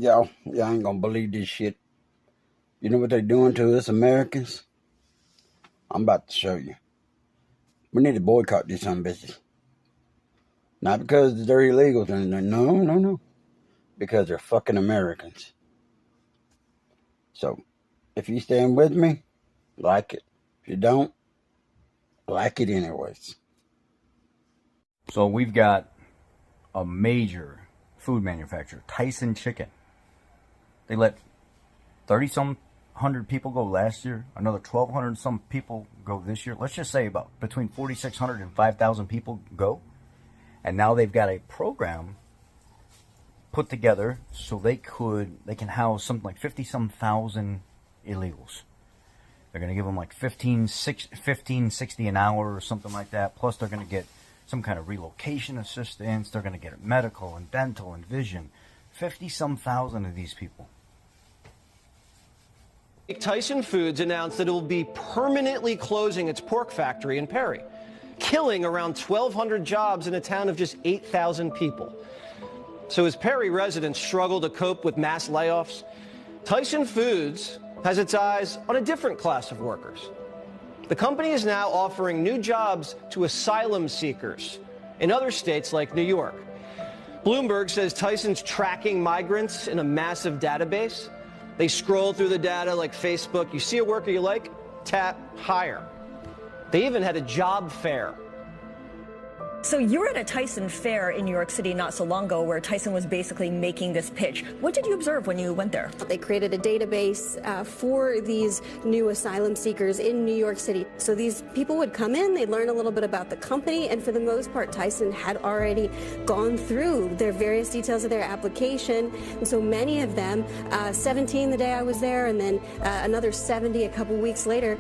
Y'all ain't gonna believe this shit. You know what they're doing to us Americans? I'm about to show you. We need to boycott these some bitches. Not because they're illegals. No. Because they're fucking Americans. So, if you stand with me, like it. If you don't, like it anyways. So we've got a major food manufacturer, Tyson Chicken. They let 30-some hundred people go last year, another 1,200 some people go this year. Let's just say about between 4,600 and 5,000 people go. And now they've got a program put together so they can house something like 50-some thousand illegals. They're going to give them like $15.60 an hour or something like that. Plus they're going to get some kind of relocation assistance. They're going to get medical and dental and vision. 50-some thousand of these people. Tyson Foods announced that it will be permanently closing its pork factory in Perry, killing around 1,200 jobs in a town of just 8,000 people. So as Perry residents struggle to cope with mass layoffs, Tyson Foods has its eyes on a different class of workers. The company is now offering new jobs to asylum seekers in other states like New York. Bloomberg says Tyson's tracking migrants in a massive database. They scroll through the data like Facebook. You see a worker you like, tap, hire. They even had a job fair. So you were at a Tyson fair in New York City not so long ago where Tyson was basically making this pitch. What did you observe when you went there? They created a database for these new asylum seekers in New York City. So these people would come in, they'd learn a little bit about the company, and for the most part, Tyson had already gone through their various details of their application. And so many of them, 17 the day I was there, and then another 70 a couple weeks later,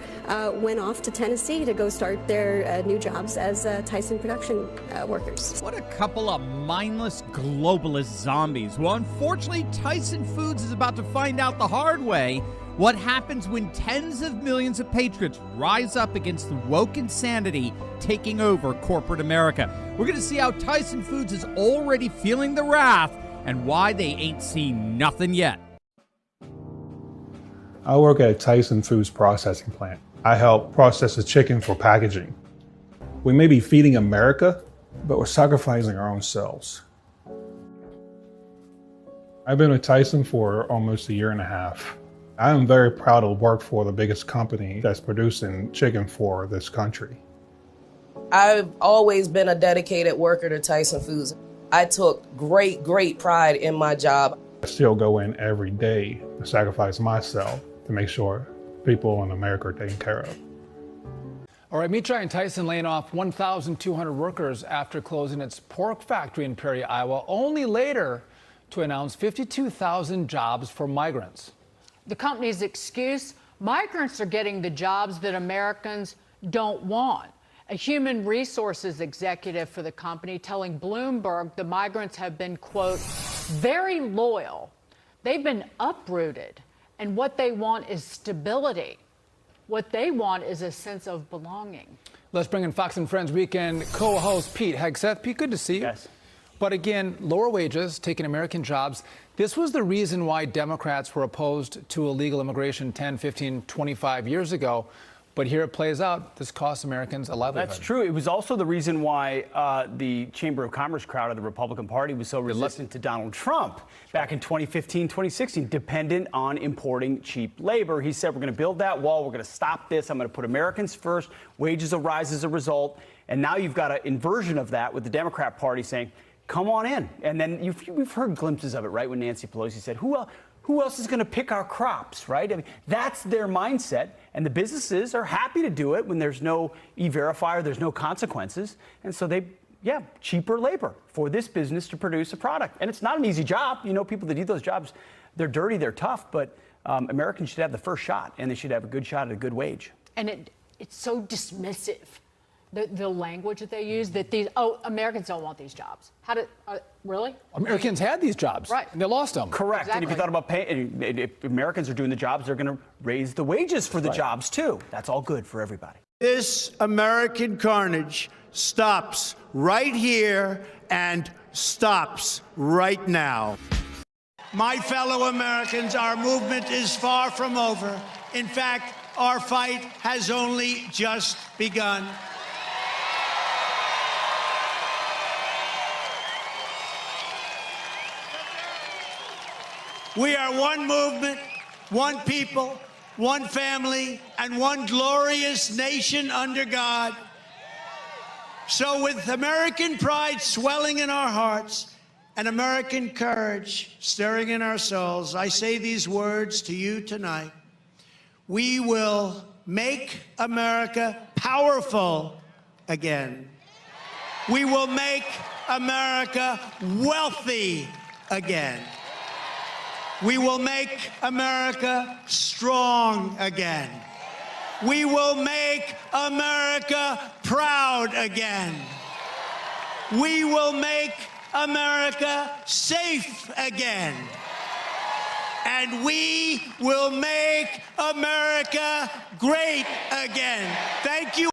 went off to Tennessee to go start their new jobs as Tyson production workers. What a couple of mindless globalist zombies. Well, unfortunately, Tyson Foods is about to find out the hard way what happens when tens of millions of patriots rise up against the woke insanity taking over corporate America. We're going to see how Tyson Foods is already feeling the wrath and why they ain't seen nothing yet. I work at Tyson Foods processing plant. I help process the chicken for packaging. We may be feeding America, but we're sacrificing our own selves. I've been with Tyson for almost a year and a half. I am very proud to work for the biggest company that's producing chicken for this country. I've always been a dedicated worker to Tyson Foods. I took great pride in my job. I still go in every day to sacrifice myself to make sure people in America are taken care of. All right, meat giant Tyson laying off 1,200 workers after closing its pork factory in Perry, Iowa, only later to announce 52,000 jobs for migrants. The company's excuse, migrants are getting the jobs that Americans don't want. A human resources executive for the company telling Bloomberg the migrants have been, quote, very loyal. They've been uprooted, and what they want is stability. What they want is a sense of belonging. Let's bring in Fox and Friends Weekend co-host Pete Hegseth. Pete, good to see you. Yes. But again, lower wages, taking American jobs. This was the reason why Democrats were opposed to illegal immigration 10, 15, 25 years ago. But here it plays out. This costs Americans a livelihood. That's true. It was also the reason why the Chamber of Commerce crowd of the Republican Party was so resistant to Donald Trump back in 2015, 2016, dependent on importing cheap labor. He said, we're going to build that wall. We're going to stop this. I'm going to put Americans first. Wages will rise as a result. And now you've got an inversion of that with the Democrat Party saying, come on in. And then we've heard glimpses of it, right, when Nancy Pelosi said, who else is going to pick our crops, right? I mean, that's their mindset. And the businesses are happy to do it when there's no e-verifier, there's no consequences. And so cheaper labor for this business to produce a product. And it's not an easy job. You know, people that do those jobs, they're dirty, they're tough, but Americans should have the first shot, and they should have a good shot at a good wage. And it's so dismissive. The language that they use, that Americans don't want these jobs. Really? Americans had these jobs. Right. And they lost them. Correct. Exactly. And if you thought about paying, if Americans are doing the jobs, they're going to raise the wages for the jobs, too. That's all good for everybody. This American carnage stops right here and stops right now. My fellow Americans, our movement is far from over. In fact, our fight has only just begun. We are one movement, one people, one family, and one glorious nation under God. So with American pride swelling in our hearts and American courage stirring in our souls, I say these words to you tonight. We will make America powerful again. We will make America wealthy again. We will make America strong again. We will make America proud again. We will make America safe again. And we will make America great again. Thank you.